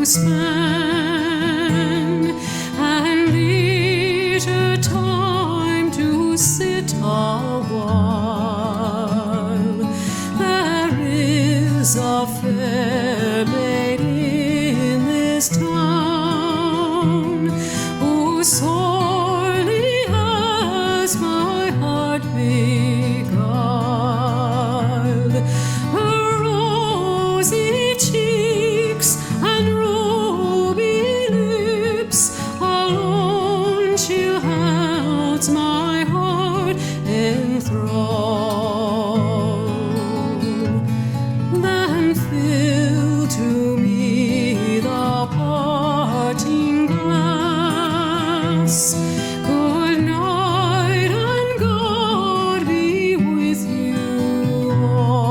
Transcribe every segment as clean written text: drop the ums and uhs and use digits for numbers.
spend and leisure time to sit a while. There is a fair maid in this town who sorely has my heart beguiled. Her rosy cheeks and ruby lips alone she holds my heart in thrall. Then fill to me the parting glass. Good night and God be with you all.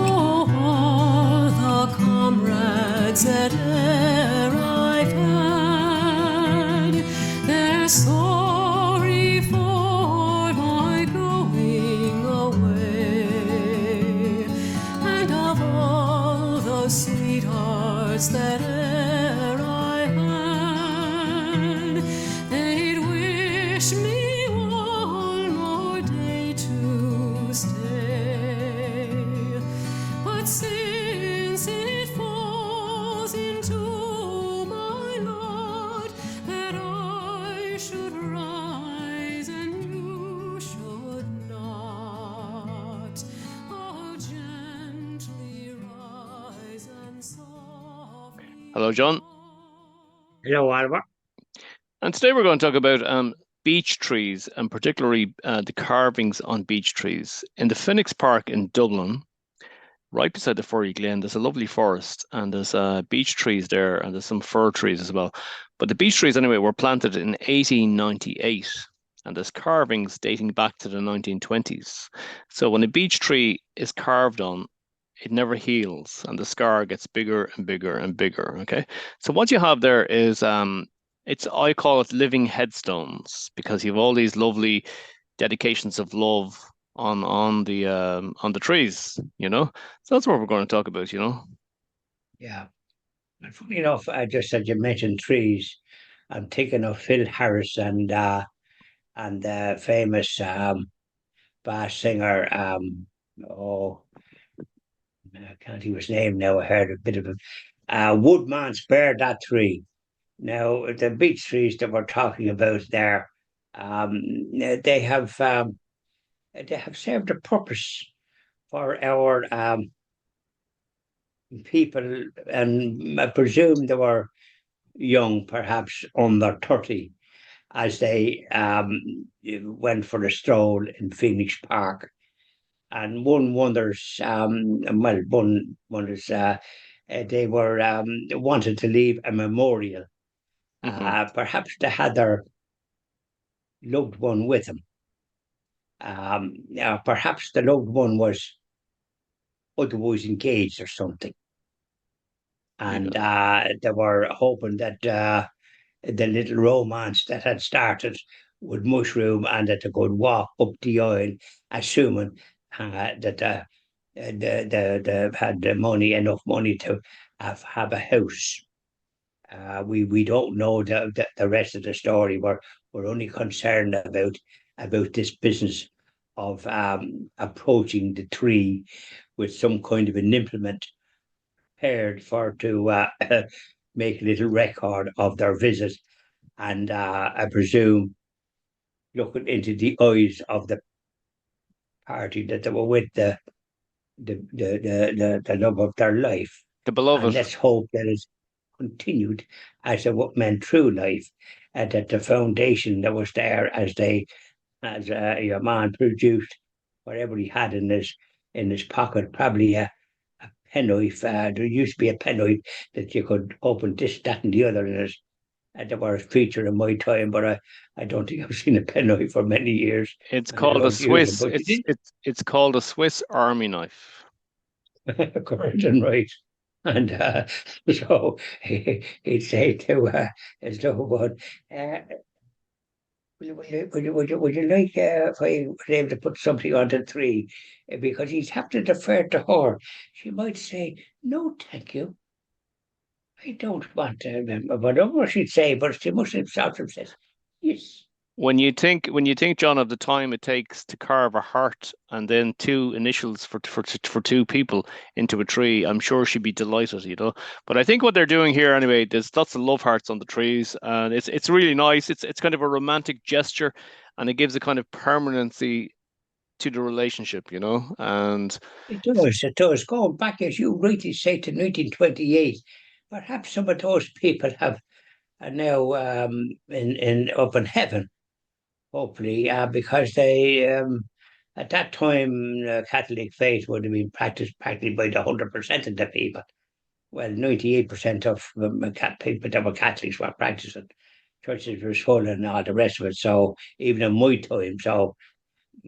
Oh, all the comrades that e'er I've had, they're sorry for my going away. And of all the sweethearts that e'er I had, they'd wish me one more day to stay. But since it falls into my lot that I should rise and you should not, oh, gently rise and softly. Hello, John. Hello, Alva. And today we're going to talk about beech trees, and particularly the carvings on beech trees. In the Phoenix Park in Dublin, right beside the Furry Glen, there's a lovely forest, and there's beech trees there, and there's some fir trees as well. But the beech trees, anyway, were planted in 1898, and there's carvings dating back to the 1920s. So when a beech tree is carved on, it never heals, and the scar gets bigger and bigger and bigger. Okay, so what you have there is I call it living headstones, because you have all these lovely dedications of love on the trees, you know. So that's what we're going to talk about, you know. Yeah. And funny enough, I just said you mentioned trees. I'm thinking of Phil Harris and the famous bass singer. Oh, I can't think of his name now. I heard a bit of it. Woodman spared that tree. Now the beech trees that we're talking about there, they have served a purpose for our people, and I presume they were young, perhaps under 30, as they went for a stroll in Phoenix Park. And one wonders, one wonders, they were wanted to leave a memorial. Perhaps they had their loved one with them. Perhaps the loved one was otherwise engaged or something. And they were hoping that the little romance that had started would mushroom, and that they could walk up the aisle, assuming that they had the money, enough money to have a house. We don't know the rest of the story. We're We're only concerned about this business of approaching the tree with some kind of an implement prepared for to make a little record of their visit, and I presume looking into the eyes of the party that they were with, the love of their life. The And beloved. let's hope that it's continued as it went through life, and that the foundation that was there as your man produced whatever he had in his pocket, probably a penknife. There used to be a penknife that you could open this, that, and the other in it. And they were a feature in my time, but I don't think I've seen a penknife for many years, It's and I called a don't use them. Swiss. But you It's called a Swiss Army knife. did correct and right. And so he'd say to his little one, uh, would you like if I was able to put something on the tree? Because he'd have to defer to her. She might say, no, thank you. I don't want to remember whatever she'd say, but she must have sort of said, yes. When you think, John, of the time it takes to carve a heart and then two initials for two people into a tree, I'm sure she'd be delighted, you know. But I think what they're doing here anyway, there's lots of love hearts on the trees, and it's really nice. It's kind of a romantic gesture, and it gives a kind of permanency to the relationship, you know. And It does, it does. Going back, as you rightly say, to 1928, perhaps some of those people are now in up in heaven, hopefully, because they at that time Catholic faith would have been practiced practically by the 100% of the people. Well, 98% of people that were Catholics were practicing. Churches were full and all the rest of it. So even in my time, so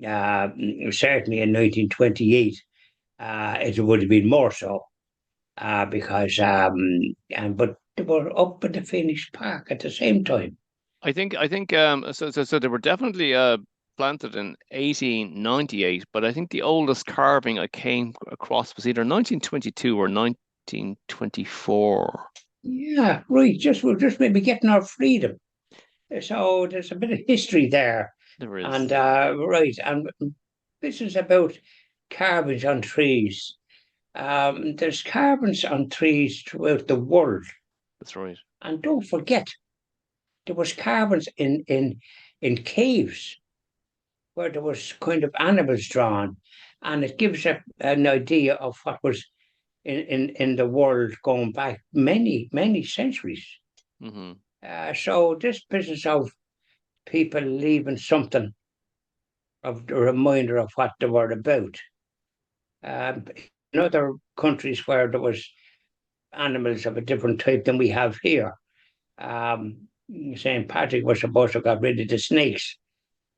uh, certainly in 1928, it would have been more so because and but they were up in the Phoenix Park at the same time. I think they were definitely planted in 1898, but I think the oldest carving I came across was either 1922 or 1924. Yeah, right. We're just maybe getting our freedom. So there's a bit of history there, There is. and right, and this is about carvings on trees. There's carvings on trees throughout the world, That's right. and don't forget there was carvings in caves where there was kind of animals drawn, and it gives an idea of what was in the world going back many centuries. Hmm. So this business of people leaving something of a reminder of what they were about. Um, in other countries where there was animals of a different type than we have here, um, St. Patrick was supposed to have got rid of the snakes.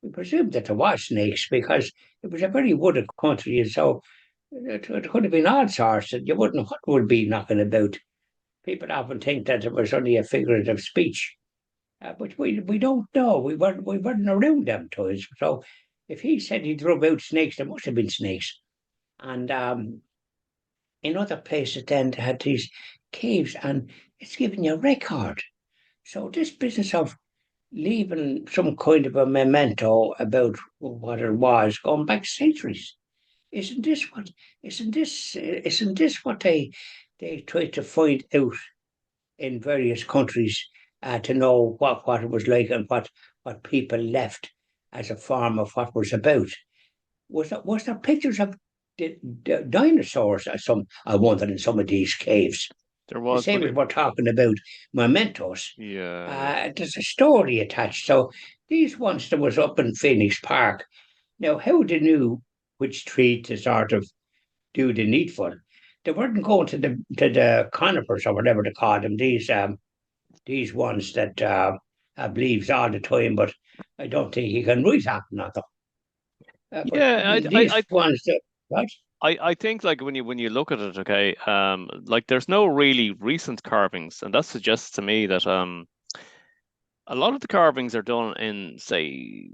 We presumed that there was snakes because it was a very wooded country, and so it could have been all sorts, and you wouldn't know what would be knocking about. People often think that it was only a figurative speech, but we don't know. We weren't around them times, so if he said he drove out snakes, there must have been snakes. And in other places, then they had these caves, and it's giving you a record. So this business of leaving some kind of a memento about what it was going back centuries. Isn't this what they try to find out in various countries to know what it was like and what people left as a form of what was about? Was there pictures of the dinosaurs or some I wanted in some of these caves? There The was, but same as we're talking about mementos. yeah. There's a story attached. So these ones that was up in Phoenix Park. Now, how they knew which tree to sort of do the needful? They weren't going to the conifers or whatever they call them. These ones that have leaves all the time, but I don't think you can write on them. But Yeah, these ones that what? I think like when you look at it, okay, like there's no really recent carvings, and that suggests to me that a lot of the carvings are done in, say,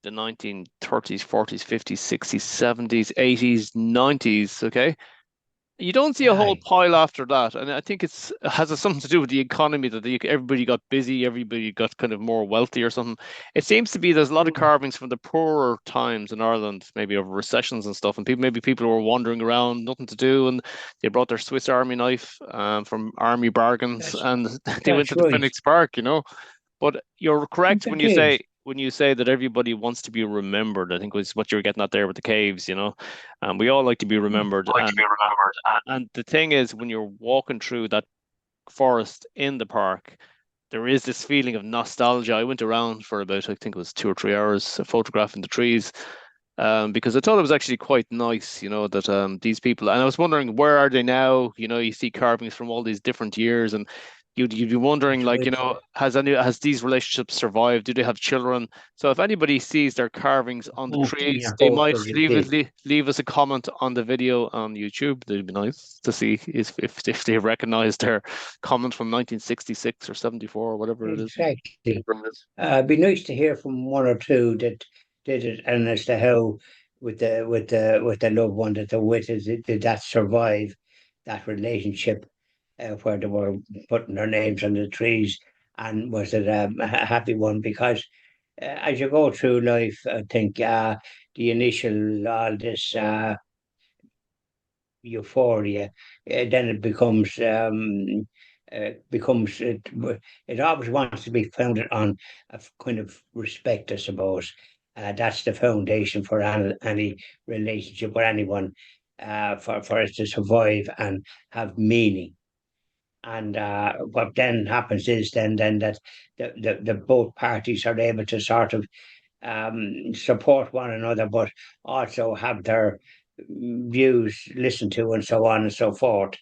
the 1930s, 40s, 50s, 60s, 70s, 80s, 90s, okay? You don't see a whole Aye. pile after that, and I think it has something to do with the economy that everybody got busy, everybody got kind of more wealthy or something. It seems to be there's a lot of Mm. carvings from the poorer times in Ireland, maybe over recessions and stuff, and people were wandering around, nothing to do, and they brought their Swiss Army knife from army bargains, That's and they went that's to the right. Phoenix Park, you know. But you're correct That is. when you say that everybody wants to be remembered. I think was what you were getting at there with the caves, you know. We all like to be Mm. remembered, Like to be remembered. and the thing is, when you're walking through that forest in the park, there is this feeling of nostalgia. I went around for about, I think it was 2 or 3 hours, photographing the trees, because I thought it was actually quite nice, you know, that these people, and I was wondering where are they now? You know, you see carvings from all these different years, and you'd be wondering, That's like, you right. know, has these relationships survived? Do they have children? So if anybody sees their carvings on the Hopefully, trees, I they hope might that it did. leave us a comment on the video on YouTube. That'd be nice to see if they recognize their comment from 1966 or 74 or whatever it is. Exactly. It'd be nice to hear from one or two that did it, and as to how with the loved one that they're with, did that survive that relationship, where they were putting their names on the trees, and was it a happy one? Because as you go through life, I think the initial all this euphoria, then it becomes it always wants to be founded on a kind of respect, I suppose. That's the foundation for any relationship with anyone, for us to survive and have meaning. And what then happens is then that the both parties are able to sort of support one another, but also have their views listened to, and so on and so forth.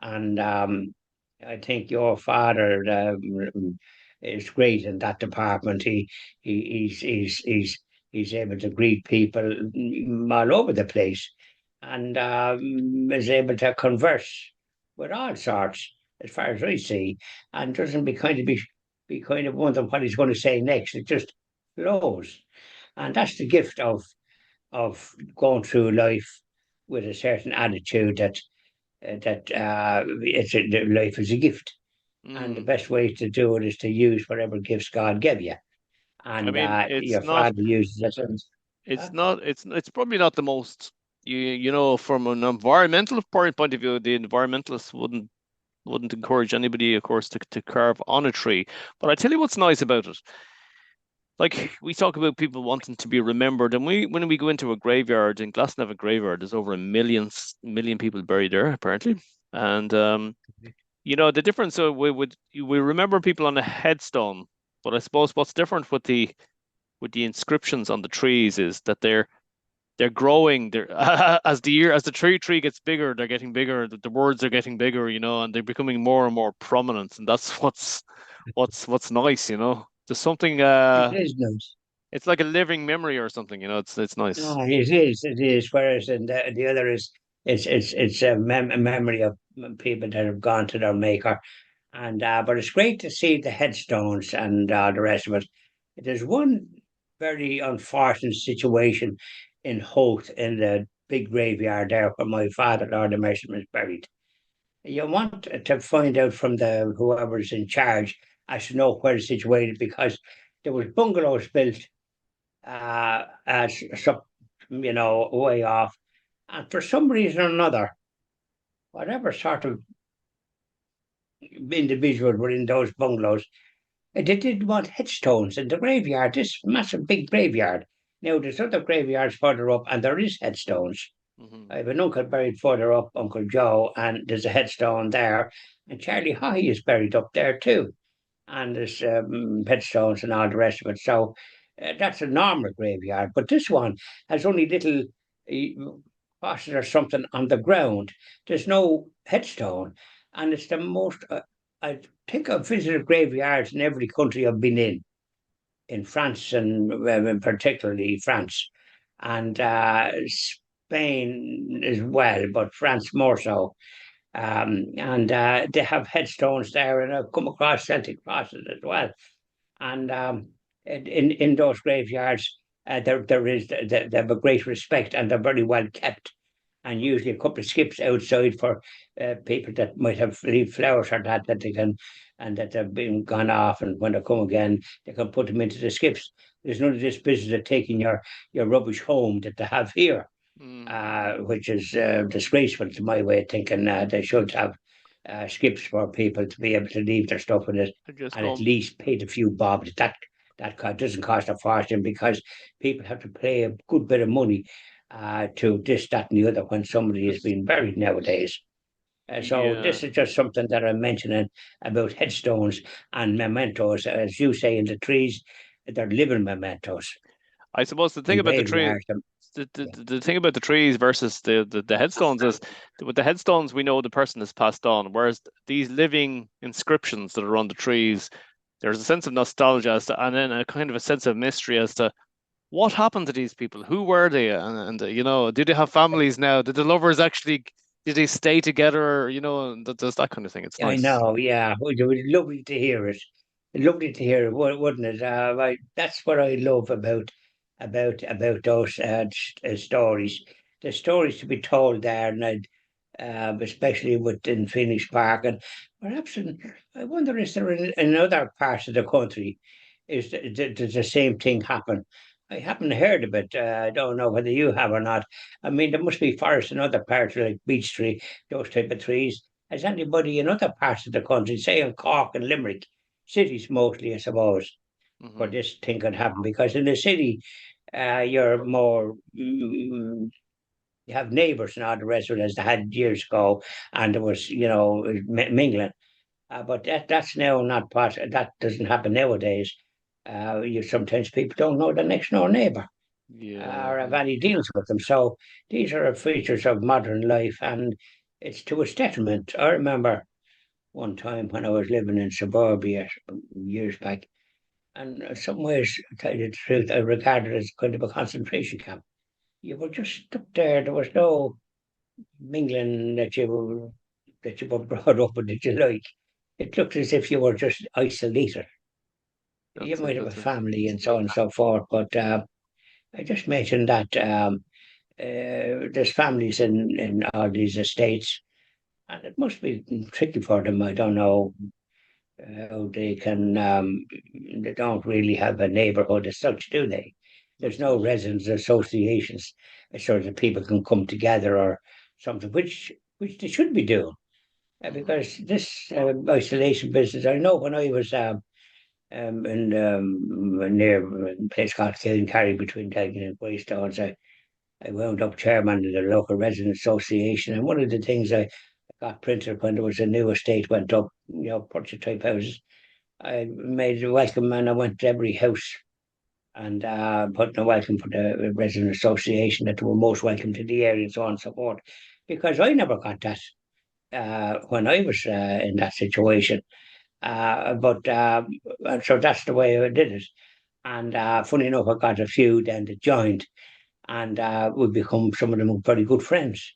And I think your father is great in that department. He's able to greet people all over the place, and is able to converse with all sorts, as far as I see, and doesn't be kind of wondering what he's going to say next. It just flows, and that's the gift of going through life with a certain attitude that life is a gift, and the Mm. best way to do it is to use whatever gifts God gave you, I and mean, your father uses it. it's not, it's probably not the most, you know, from an environmental point of view, the environmentalists wouldn't encourage anybody, of course, to carve on a tree. But I tell you what's nice about it. Like we talk about people wanting to be remembered, and when we go into a graveyard in Glasnevin graveyard, there's over a million people buried there apparently, and you know the difference. So we remember people on a headstone, but I suppose what's different with the inscriptions on the trees is that they're growing. They're as the tree gets bigger, they're getting bigger. The words are getting bigger, you know, and they're becoming more and more prominent. And that's what's nice, you know. There's something. It is nice. It's like a living memory or something, you know. It's nice. No, it is. It is. Whereas in the other is it's a memory of people that have gone to their maker, and but it's great to see the headstones and the rest of it. There's one very unfortunate situation in Hoth, in the big graveyard there where my father, Lord of Mercy, was buried. You want to find out from the whoever's in charge as to know where it's situated, because there was bungalows built as some, way off, and for some reason or another, whatever sort of individual were in those bungalows, they didn't want headstones in the graveyard. This massive big graveyard. Now there's other graveyards further up, and there is headstones. Hmm. I have an uncle buried further up, Uncle Joe, and there's a headstone there. And Charlie High is buried up there too. And there's headstones and all the rest of it. So that's a normal graveyard. But this one has only little crosses or something on the ground. There's no headstone. And it's the most, I think I've visited graveyards in every country I've been in France, and particularly France, and Spain as well, but France more so. And they have headstones there, and I've come across Celtic crosses as well. And in those graveyards, there is they have a great respect, and they're very well kept. and usually a couple of skips outside for people that might have leave flowers or that they can, and that have been gone off, and when they come again, they can put them into the skips. There's none of this business of taking your rubbish home that they have here, which is disgraceful to my way of thinking. They should have skips for people to be able to leave their stuff in it, Just and at go. least pay the few bob that doesn't cost a fortune, because people have to pay a good bit of money to this, that, and the other when somebody is Just being buried nowadays. So yeah. this is just something that I'm mentioning about headstones and mementos, as you say in the trees, they're living mementos. I suppose the thing about the Engraved tree, art. And, yeah. the thing about the trees versus the headstones is with the headstones we know the person has passed on, whereas these living inscriptions that are on the trees, there's a sense of nostalgia as to, and then a kind of a sense of mystery as to what happened to these people, who were they, and you know, did they have families now? Did the lovers actually did they stay together? You know, and there's that kind of thing. It's I nice. know, yeah. It was lovely to hear it. Lovely to hear it, wouldn't it? That's what I love about those stories. The stories to be told there, and especially within Phoenix Park, and perhaps I wonder, is there in other parts of the country, does the same thing happen? I haven't heard of it. I don't know whether you have or not. I mean, there must be forests in other parts like beech tree, those type of trees. Has anybody in other parts of the country, say in Cork and Limerick, cities mostly, I suppose, where Hmm. this thing could happen? Because in the city, you're more you have neighbours and all the rest of it, as they had years ago, and there was, mingling. But that's now not part. That doesn't happen nowadays. You sometimes people don't know the next door neighbour Yeah. or have any deals with them. So these are features of modern life, and it's to its detriment. I remember one time when I was living in suburbia years back, and in some ways, to tell you the truth, I regarded it as kind of a concentration camp. You were just stuck there. There was no mingling that you were brought up with that you like. It looked as if you were just isolated. You That's it. might have a That's it. family and so on and so forth, but I just mentioned that there's families in all these estates, and it must be tricky for them. I don't know how they can. They don't really have a neighbourhood as such, do they? There's That's no it. residents associations, so that people can come together or something, which they should be doing. Hmm. Because this isolation business, I know when I was in near a place called Carry between Delgan and Greystones, I wound up chairman of the local resident association, and one of the things I got printed when there was a new estate went up, portrait type houses. I made a welcome, and I went to every house and put in a welcome for the resident association, that they were most welcome to the area and so on and so forth. Because I never got that when I was in that situation. But and so that's the way I did it. And funny enough, I got a few then that joined, and we become some of them are very good friends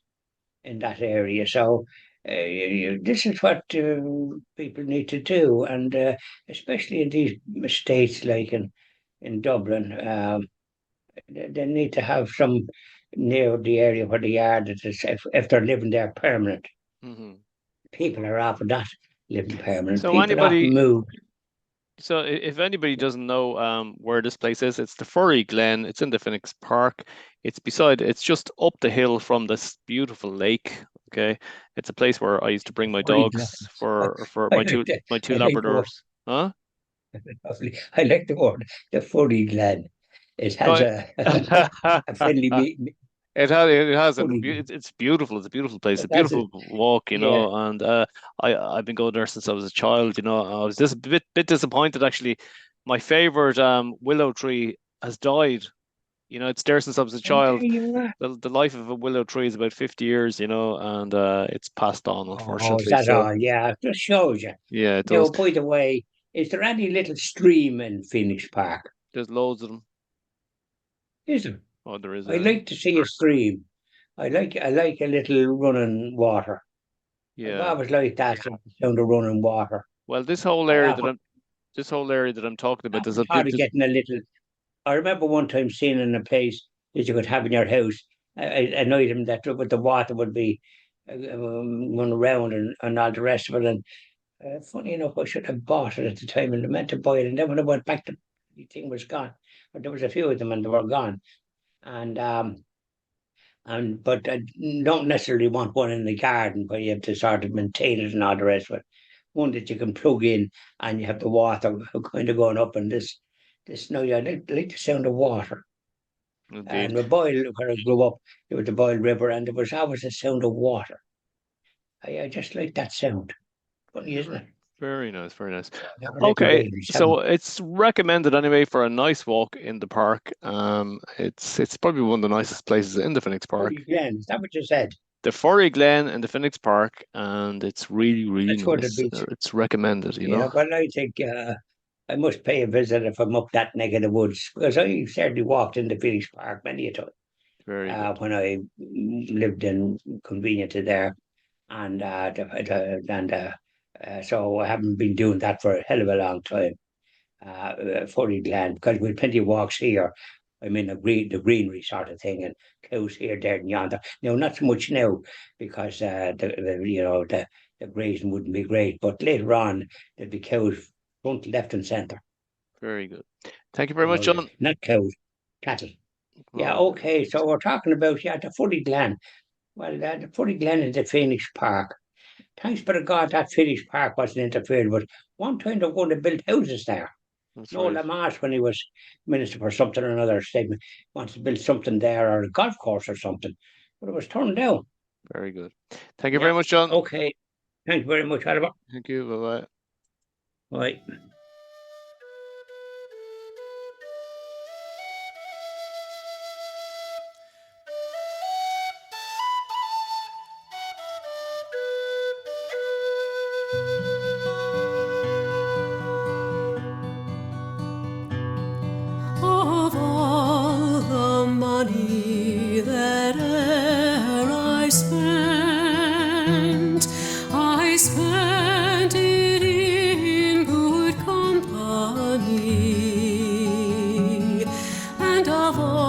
in that area. So this is what people need to do, and especially in these states like in Dublin, they need to have some near the area where they are. That is, if they're living there permanent, Hmm. people are often not living permanent. So People often anybody, move. so if anybody doesn't know where this place is, it's the Furry Glen. It's in the Phoenix Park. It's just up the hill from this beautiful lake. Okay, it's a place where I used to bring my Furry Glen. dogs for I like that. my two I like the word. Labradors. Huh? I like the word. The Furry Glen. It has No, a friendly it has, and Furry. it's beautiful. It's a beautiful place, a It has beautiful walk, you yeah. know. And I've been going there since I was a child. You know, I was just a bit disappointed actually. My favorite willow tree has died. You know, it's there since I was a And there child. you are. The life of a willow tree is about 50 years, you know, and it's passed on, Oh, is unfortunately. that So all? Yeah, it just shows you. yeah, it Now, does. by the way, is there any little stream in Phoenix Park? There's loads of them. Is there? Oh, there is. I like to see a stream. I like a little running water. I've Yeah. always liked that sound of running water. Well, I often this whole area that I'm talking about, often thought of getting a little. I remember one time seeing in a place that you could have in your house. I annoyed him that with the water would be run around and all the rest of it. And funny enough, I should have bought it at the time and I meant to buy it. And then when I went back, the thing was gone. But there was a few of them and they were gone. And but I don't necessarily want one in the garden where you have to sort of maintain it and all the rest of it. One that you can plug in and you have the water kind of going up and this no, yeah, I like the sound of water. And Indeed. the Boyle, where I grew up, there was the Boyle River, and there was always the sound of water. I just like that sound. Funny, isn't it? Very nice, very nice. Never let the Okay, rain so it's recommended anyway for a nice walk in the park. It's probably one of the nicest places in the Phoenix Park. Glen, is that what you said? The Furry Glen in the Phoenix Park, and it's really, really That's what it nice. is. It's recommended, you Yeah, know. well, I think I must pay a visit if I'm up that neck of the woods because I certainly walked in the Phoenix Park many a time Very good. when I lived in convenient to there, and so I haven't been doing that for a hell of a long time. Furry Glen because we've plenty of walks here. I mean, the greenery sort of thing, and cows here, there, and yonder. Now, not so much now because the grazing wouldn't be great, but later on there'd be cows front, left, and centre. Very good. Thank you very much, John. Not cows, cattle. Yeah, Well, okay. So we're talking about the Furry Glen. Well, the Furry Glen is the Phoenix Park. Thanks be to God that Phoenix Park wasn't interfered with. One time they were going to build houses there. that's No, right. Lamarche, when he was minister for something or another statement, wants to build something there or a golf course or something, but it was turned down. Very good. Thank you very much, John. Okay. Thank you very much, Oliver. Thank you. Bye-bye. Bye. Of all the money that e'er I spent it in good company, and of all